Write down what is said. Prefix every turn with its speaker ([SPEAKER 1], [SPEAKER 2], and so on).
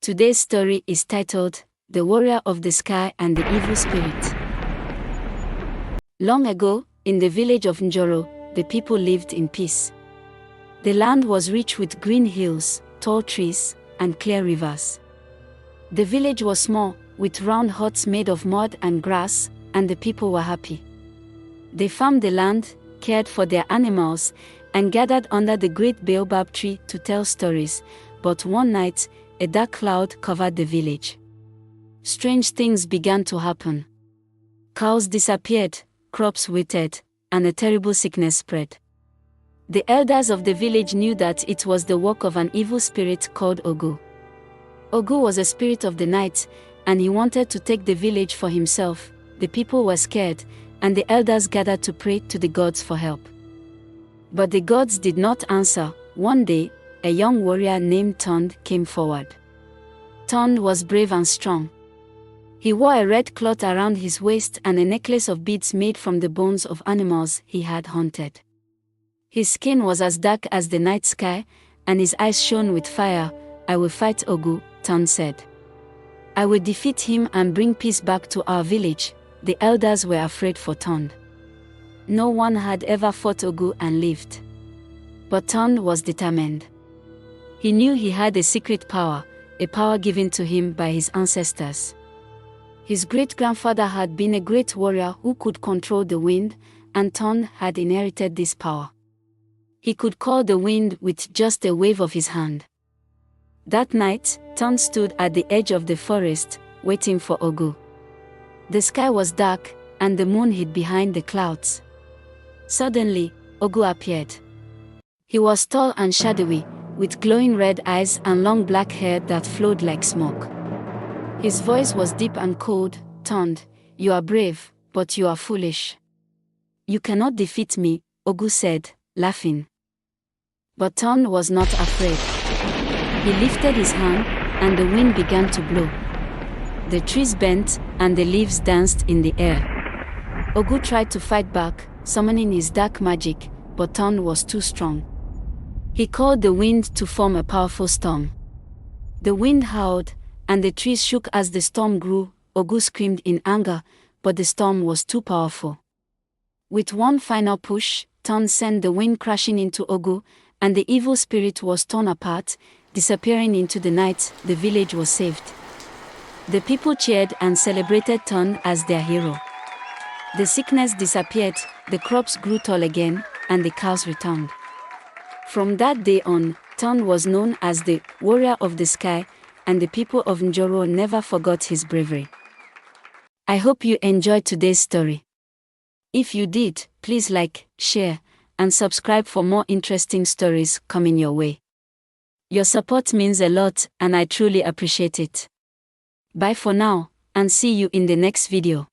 [SPEAKER 1] Today's story is titled, The Warrior of the Sky and the Evil Spirit. Long ago, in the village of Njoro, the people lived in peace. The land was rich with green hills, tall trees, and clear rivers. The village was small, with round huts made of mud and grass, and the people were happy. They farmed the land, cared for their animals, and gathered under the great baobab tree to tell stories, but one night, a dark cloud covered the village. Strange things began to happen. Cows disappeared, crops withered, and a terrible sickness spread. The elders of the village knew that it was the work of an evil spirit called Ogu. Ogu was a spirit of the night, and he wanted to take the village for himself. The people were scared, and the elders gathered to pray to the gods for help. But the gods did not answer. One day, a young warrior named Tond came forward. Tond was brave and strong. He wore a red cloth around his waist and a necklace of beads made from the bones of animals he had hunted. His skin was as dark as the night sky, and his eyes shone with fire. "I will fight Ogu," Tond said. "I will defeat him and bring peace back to our village." The elders were afraid for Tond. No one had ever fought Ogu and lived. But Tond was determined. He knew he had a secret power, a power given to him by his ancestors. His great-grandfather had been a great warrior who could control the wind, and Tond had inherited this power. He could call the wind with just a wave of his hand. That night, Tond stood at the edge of the forest, waiting for Ogu. The sky was dark, and the moon hid behind the clouds. Suddenly, Ogu appeared. He was tall and shadowy, with glowing red eyes and long black hair that flowed like smoke. His voice was deep and cold. "Tond, you are brave, but you are foolish. You cannot defeat me," Ogu said, laughing. But Tond was not afraid. He lifted his hand, and the wind began to blow. The trees bent, and the leaves danced in the air. Ogu tried to fight back, summoning his dark magic, but Tond was too strong. He called the wind to form a powerful storm. The wind howled, and the trees shook as the storm grew. Ogu screamed in anger, but the storm was too powerful. With one final push, Tond sent the wind crashing into Ogu, and the evil spirit was torn apart, disappearing into the night. The village was saved. The people cheered and celebrated Tond as their hero. The sickness disappeared, the crops grew tall again, and the cows returned. From that day on, Tond was known as the Warrior of the Sky, and the people of Njoro never forgot his bravery. I hope you enjoyed today's story. If you did, please like, share, and subscribe for more interesting stories coming your way. Your support means a lot, and I truly appreciate it. Bye for now, and see you in the next video.